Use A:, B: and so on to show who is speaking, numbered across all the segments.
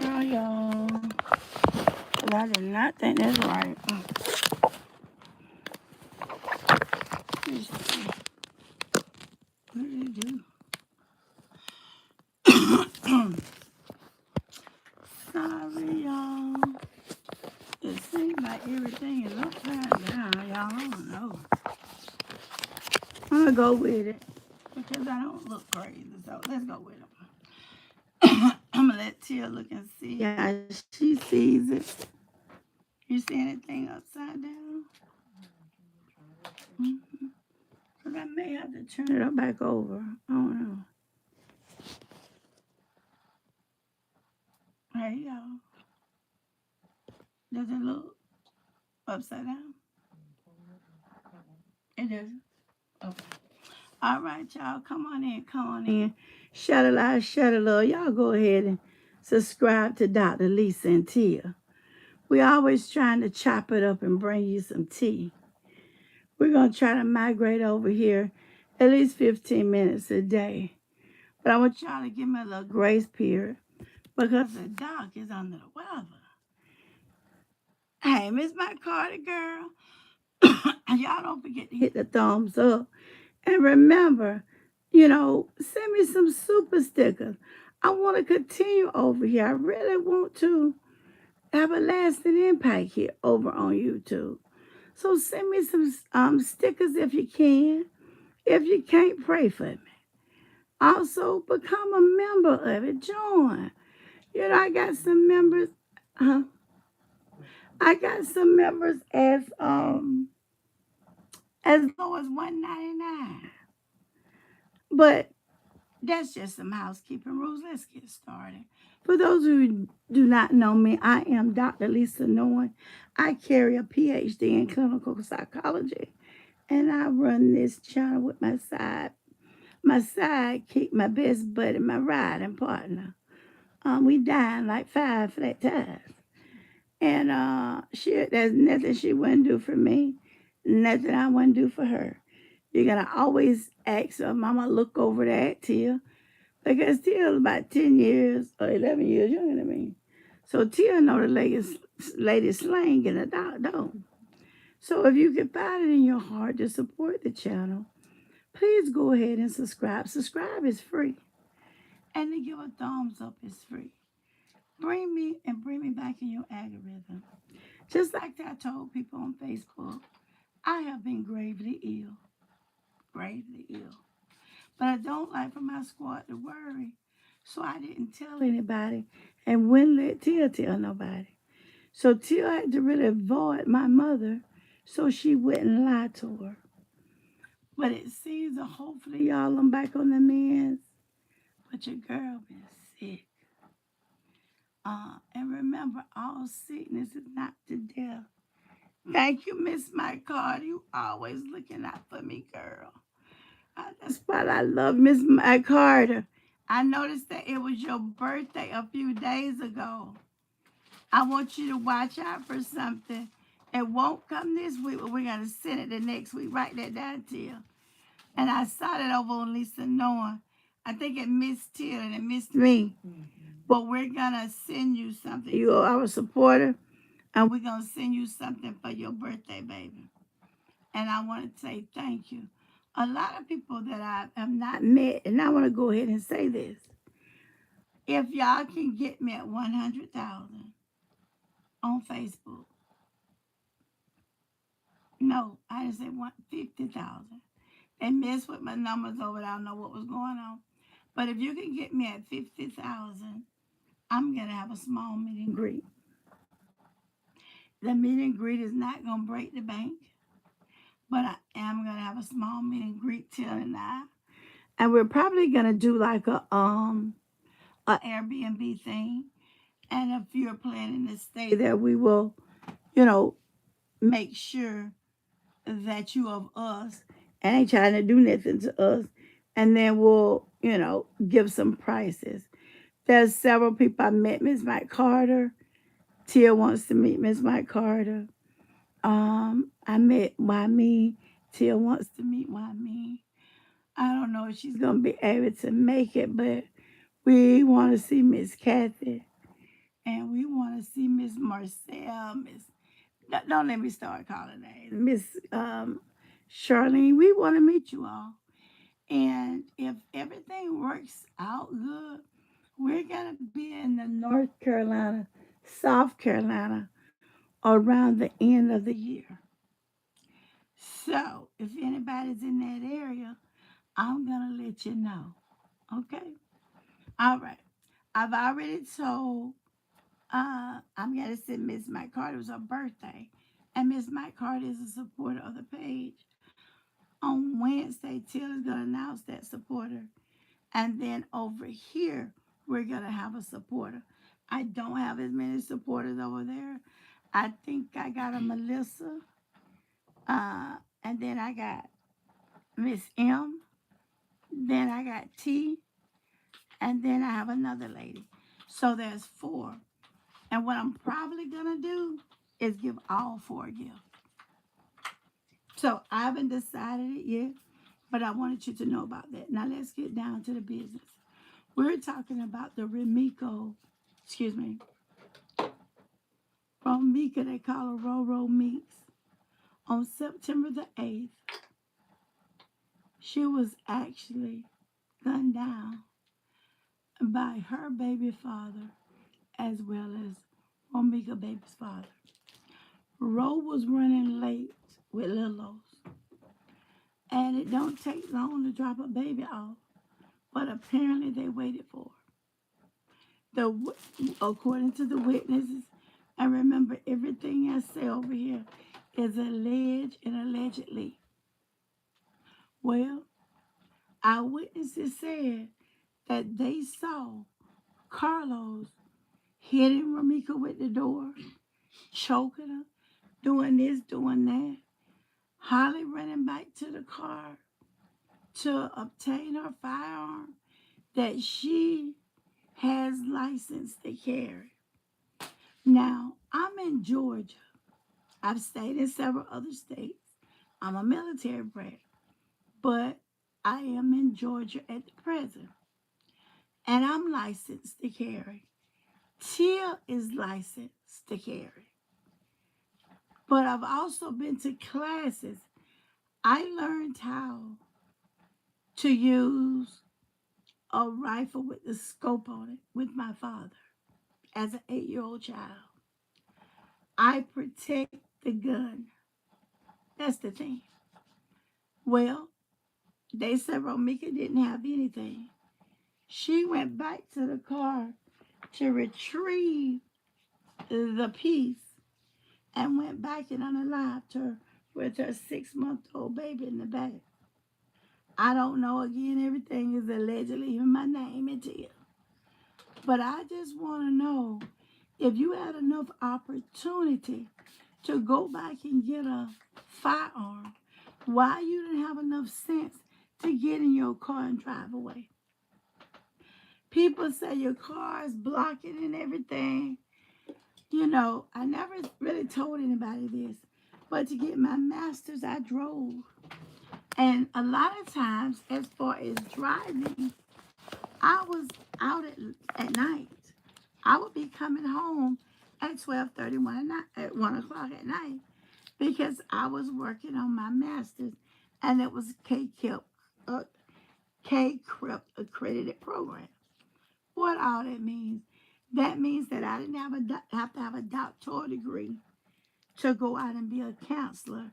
A: on, y'all. 'Cause I did not think that's right. Let's see. What did it do? Sorry, y'all. It seems like everything is upside down, y'all. I don't know. I'm gonna go with it because I don't look crazy. So let's go with it. I'm gonna let Tia look and see how she sees it. You see anything upside down? Because I may have to turn it back over. I don't know. Hey, y'all. Does it look upside down? It does. Okay. All right, y'all. Come on in. Come on in. Shut it loud, shut it low. Y'all go ahead and subscribe to Dr. Lisa and Tia. We're always trying to chop it up and bring you some tea. We're going to try to migrate over here at least 15 minutes a day. But I want y'all to give me a little grace period because the doc is under the weather. Hey, Miss My Carter girl. Y'all don't forget to hit the thumbs up. And remember, send me some super stickers. I want to continue over here. I really want to have a lasting impact here over on YouTube. So send me some stickers if you can. If you can't, pray for me. Also, become a member of it. Join. I got some members. I got some members as low as $1.99. But that's just some housekeeping rules. Let's get started. For those who do not know me, I am Dr. Lisa Norton. I carry a PhD in clinical psychology, and I run this channel with my sidekick, my best buddy, my riding partner. We dined like 5 flat tires. And there's nothing she wouldn't do for me, nothing I wouldn't do for her. You're going to always ask her, Mama, look over that, Tia. Because Tia's about 10 years or 11 years younger than me. So Tia know the latest slang in the dog. So if you can find it in your heart to support the channel, please go ahead and subscribe. Subscribe is free. And to give a thumbs up is free. Bring me back in your algorithm. Just like I told people on Facebook, I have been gravely ill. Gravely ill. But I don't like for my squad to worry. So I didn't tell anybody and wouldn't let Tia tell nobody. So Tia had to really avoid my mother so she wouldn't lie to her. But it seems that hopefully y'all I'm back on the mends. But your girl been sick. And remember, all sickness is not to death. Thank you, Miss Mike Carter. You always looking out for me, girl. That's why I love Miss Mike Carter. I noticed that it was your birthday a few days ago. I want you to watch out for something. It won't come this week, but we're going to send it the next week. Write that down, Tia. And I saw that over on Lisa Noah. I think it missed Tia and it missed me. But we're going to send you something. You are our supporter. And we're going to send you something for your birthday, baby. And I want to say thank you. A lot of people that I have not met, and I want to go ahead and say this. If y'all can get me at 100,000 on Facebook. No, I didn't say 50,000. They messed with my numbers over there. I don't know what was going on. But if you can get me at 50,000, I'm going to have a small meet and greet. The meet and greet is not going to break the bank. But I am going to have a small meet and greet, Till and I. And we're probably going to do like a Airbnb thing. And if you're planning to stay there, we will, make sure that you of us and ain't trying to do nothing to us. And then we'll, give some prices. There's several people I met. Miss Mike Carter. Tia wants to meet Miss Mike Carter. I met Wyme. Tia wants to meet Wyme. I don't know if she's going to be able to make it, but we want to see Miss Kathy. And we want to see Miss Marcel, Miss. Don't let me start calling names. Miss Charlene, we want to meet you all. And if everything works out good, we're going to be in the North Carolina, South Carolina around the end of the year. So if anybody's in that area, I'm going to let you know. Okay? All right. I've already told, I'm going to send Miss Mike Carter. It was her birthday. And Miss Mike Carter is a supporter of the page. On Wednesday, Till is going to announce that supporter. And then over here, we're going to have a supporter. I don't have as many supporters over there. I think I got a Melissa. And then I got Miss M. Then I got T. And then I have another lady. So there's four. And what I'm probably going to do is give all four a gift. So I haven't decided it yet, but I wanted you to know about that. Now let's get down to the business. We're talking about the Romeca, they call her Romeca Meeks. On September the 8th, she was actually gunned down by her baby father as well as Romeca baby's father. Ro was running late with Lilos, and it don't take long to drop a baby off, but apparently they waited for her. According to the witnesses, and remember everything I say over here is alleged and allegedly. Well, our witnesses said that they saw Carlos hitting Romeca with the door, choking her, doing this, doing that. Holly running back to the car to obtain her firearm that she has license to carry. Now, I'm in Georgia. I've stayed in several other states. I'm a military brat, but I am in Georgia at the present, and I'm licensed to carry. Tia is licensed to carry, but I've also been to classes. I learned how to use a rifle with the scope on it with my father as an 8-year-old child. I protect the gun. That's the thing. Well, they said Romeca didn't have anything. She went back to the car to retrieve the piece and went back and unalived her with her 6-month-old baby in the back. I don't know. Again, everything is allegedly in my name and Tia. But I just want to know if you had enough opportunity to go back and get a firearm, why you didn't have enough sense to get in your car and drive away. People say your car is blocking and everything. You know, I never really told anybody this, but to get my master's, I drove. And a lot of times, as far as driving, I was out at night. I would be coming home at 12:31 at night, at 1 o'clock at night, because I was working on my master's, and it was K-CREP accredited program. What all that means? That means that I didn't have to have a doctoral degree to go out and be a counselor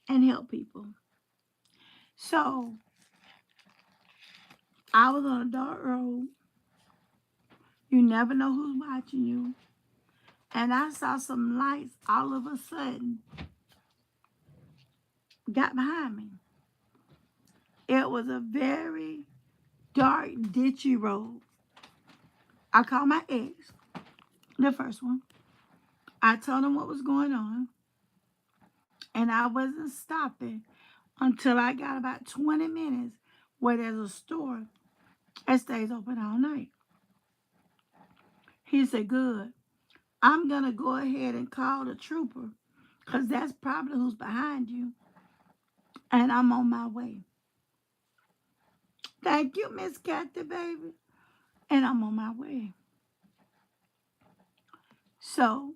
A: and help people. So I was on a dark road. You never know who's watching you. And I saw some lights all of a sudden got behind me. It was a very dark, ditchy road. I called my ex, the first one. I told him what was going on. And I wasn't stopping until I got about 20 minutes where there's a store that stays open all night. He said, good. I'm going to go ahead and call the trooper because that's probably who's behind you. And I'm on my way. Thank you, Miss Kathy, baby. And I'm on my way. So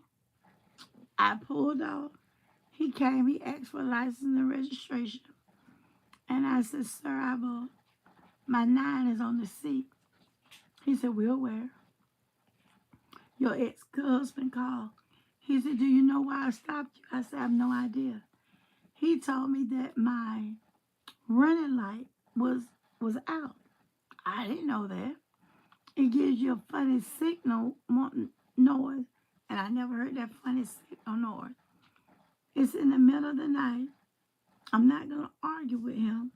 A: I pulled off. He came, he asked for license and registration. And I said, sir, my 9 is on the seat. He said, we're aware. Your ex-husband called. He said, do you know why I stopped you? I said, I have no idea. He told me that my running light was out. I didn't know that. It gives you a funny signal noise, and I never heard that funny signal noise. It's in the middle of the night. I'm not going to argue with him.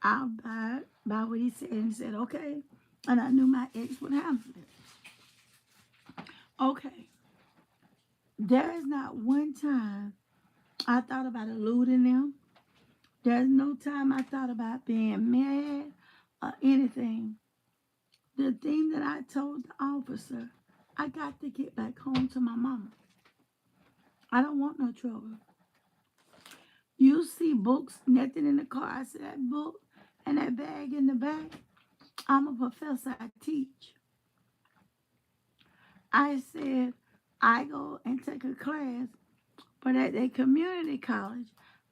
A: I'll abide by what he said. And he said, okay. And I knew my ex would handle it. Okay. There is not one time I thought about eluding them. There's no time I thought about being mad or anything. The thing that I told the officer, I got to get back home to my mama. I don't want no trouble. You see books, nothing in the car. I said, that book and that bag in the back, I'm a professor. I teach. I said, I go and take a class, but at a community college,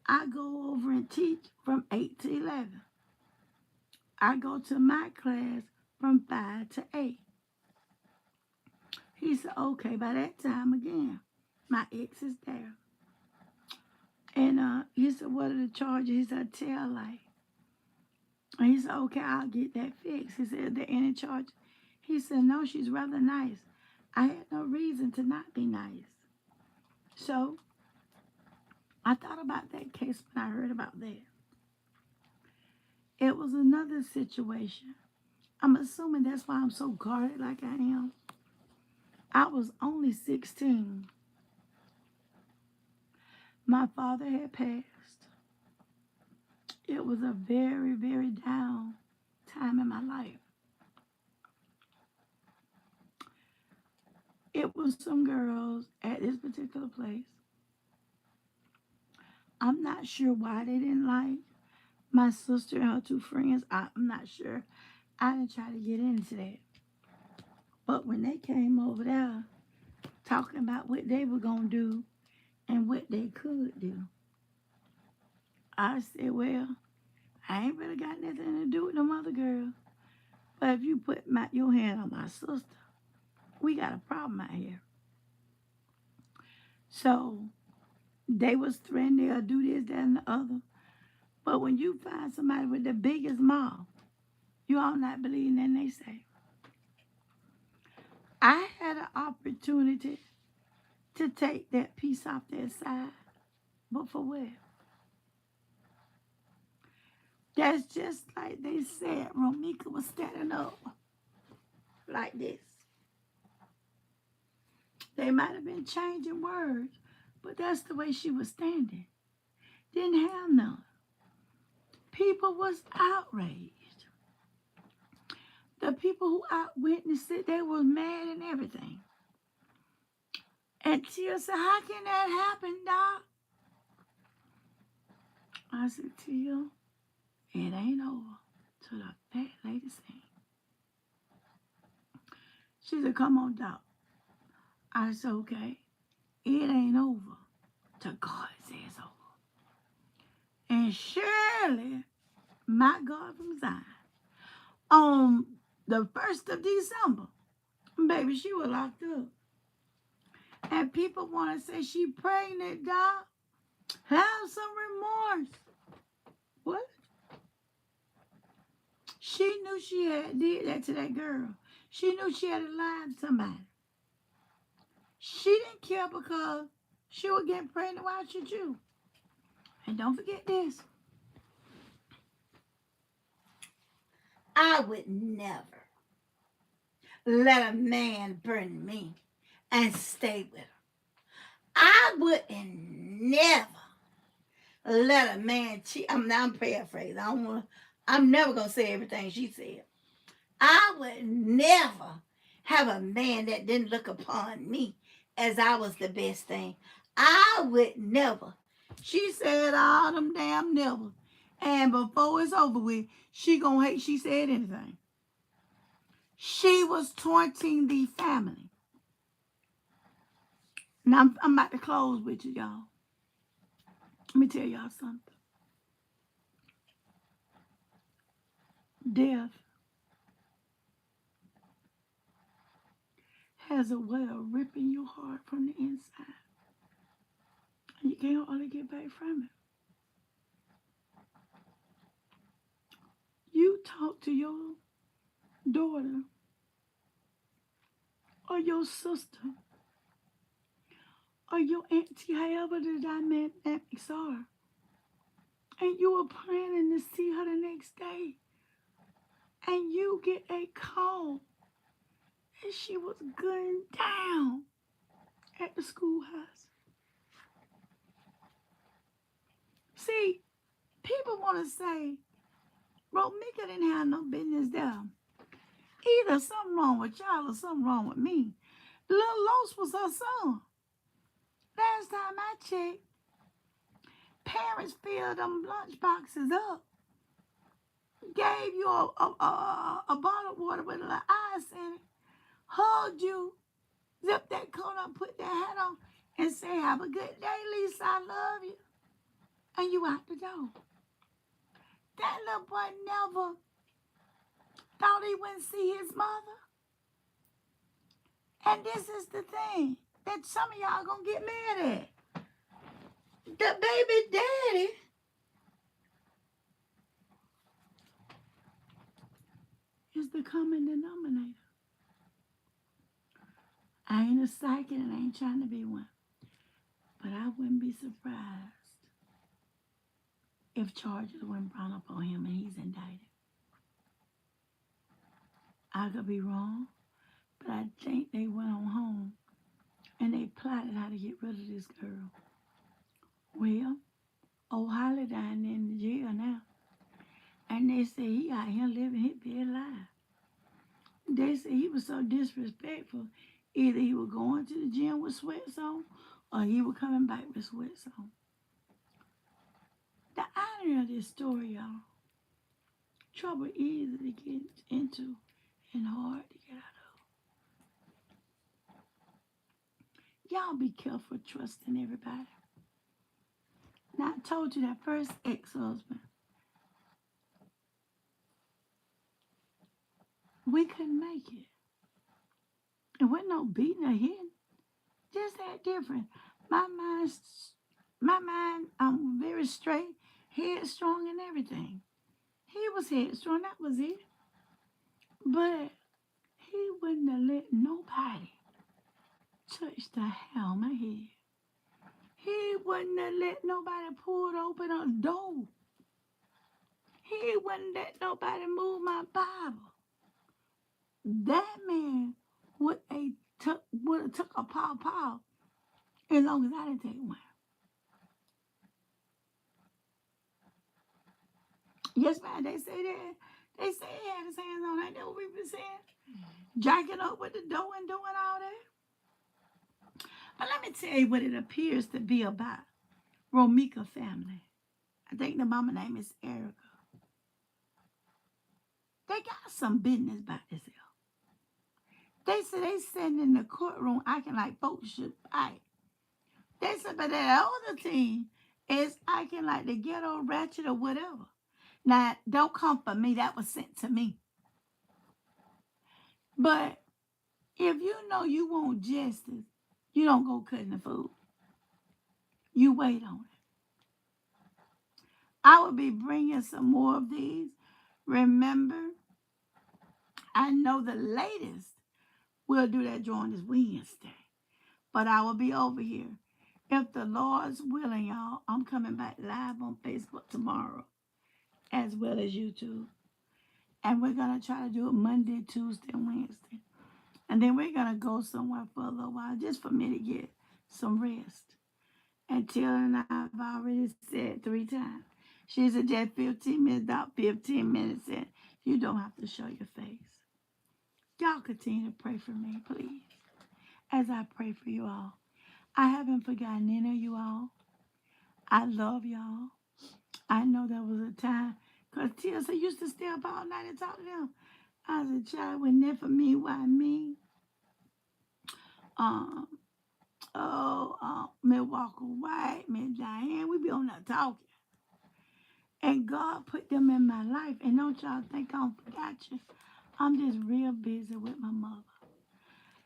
A: I go over and teach from 8 to 11. I go to my class from 5 to 8. He said, okay, by that time again, my ex is there. And he said, what are the charges? He said, tail light. And he said, okay, I'll get that fixed. He said, are there any charges? He said, no, she's rather nice. I had no reason to not be nice. So I thought about that case when I heard about that. It was another situation. I'm assuming that's why I'm so guarded like I am. I was only 16. My father had passed. It was a very, very down time in my life. It was some girls at this particular place. I'm not sure why they didn't like my sister and her 2 friends. I'm not sure. I didn't try to get into that. But when they came over there talking about what they were going to do and what they could do, I said, well, I ain't really got nothing to do with them other girls. But if you put your hand on my sister, we got a problem out here. So they was threatening they'll do this, that, and the other. But when you find somebody with the biggest mouth, you all not believing that they say. I had an opportunity to take that piece off their side, but for what? That's just like they said, Romeca was standing up like this. They might have been changing words, but that's the way she was standing. Didn't have none. People was outraged. The people who witnessed it, they was mad and everything. And Tia said, how can that happen, Doc? I said, Tia, it ain't over till the fat lady sing. She said, come on, Doc. I said, okay, it ain't over till God says over. And surely, my God from Zion, on the 1st of December, baby, she was locked up. And people want to say she pregnant, Doc. Have some remorse. What? She knew she had did that to that girl. She knew she had lied to somebody. She didn't care because she was getting pregnant. Why should you? And don't forget this. I would never let a man burn me and stay with her. I wouldn't never let a man cheat. I'm paraphrasing. I'm never going to say everything she said. I would never have a man that didn't look upon me as I was the best thing. I would never. She said all them damn never. And before it's over with, she gonna hate she said anything. She was taunting the family. Now I'm about to close with you, y'all. Let me tell y'all something. Death has a way of ripping your heart from the inside. And you can't hardly get back from it. You talk to your daughter or your sister or your auntie, however the dynamics are, and you were planning to see her the next day, and you get a call and she was gunned down at the schoolhouse. See, people want to say, Romeca didn't have no business there. Either something wrong with y'all or something wrong with me. Little Los was her son. Last time I checked, parents filled them lunch boxes up, gave you a bottle of water with a little ice in it, hugged you, zipped that coat up, put that hat on, and say, have a good day, Lisa, I love you. And you out the door. That little boy never thought he wouldn't see his mother. And this is the thing that some of y'all gonna get mad at. The baby daddy is the common denominator. I ain't a psychic and I ain't trying to be one. But I wouldn't be surprised if charges weren't brought up on him and he's indicted. I could be wrong, but I think they went on home and they plotted how to get rid of this girl. Well, old Holly down in the jail now. And they say he out here living his best life. They say he was so disrespectful. Either he was going to the gym with sweats on or he was coming back with sweats on. The irony of this story, y'all, trouble easy to get into and hard to get out of. Y'all be careful trusting everybody. Now, I told you that first ex-husband, we couldn't make it. It wasn't no beating or hitting, just that different. My mind, I'm very straight, headstrong and everything. He was headstrong, that was it. But he wouldn't have let nobody touch the hair on my head. He wouldn't have let nobody pull open a door. He wouldn't let nobody move my Bible. That man would have took a paw as long as I didn't take one. Yes, man, they say that. They say he had his hands on. Ain't that what we been saying? Jacking up with the dough and doing all that. But let me tell you what it appears to be about. Romeca family. I think the mama name is Erica. They got some business about this here. They said they sitting in the courtroom acting like folks should fight. They said, but that other team is acting like the ghetto ratchet or whatever. Now, don't come for me. That was sent to me. But if you know you want justice, you don't go cutting the food. You wait on it. I will be bringing some more of these. Remember, I know the latest we'll do that drawing this Wednesday. But I will be over here. If the Lord's willing, y'all, I'm coming back live on Facebook tomorrow, as well as YouTube. And we're going to try to do it Monday, Tuesday, and Wednesday. And then we're going to go somewhere for a little while, just for me to get some rest. And Till and I've already said 3 times. She's a just 15 minutes, about 15 minutes in. You don't have to show your face. Y'all continue to pray for me, please, as I pray for you all. I haven't forgotten any of you all. I love y'all. I know there was a time, because Tia used to stay up all night and talk to them. I was a child, when never me, why me? Milwaukee White, Miss Diane. We be on there talking. And God put them in my life. And don't y'all think I don't forgot you. I'm just real busy with my mother.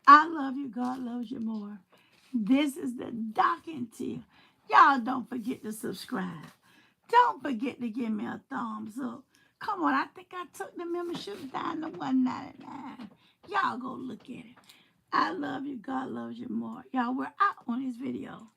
A: I love you. God loves you more. This is the docking tip. Y'all don't forget to subscribe. Don't forget to give me a thumbs up. Come on, I think I took the membership down to $1.99. Y'all go look at it. I love you. God loves you more. Y'all, we're out on this video.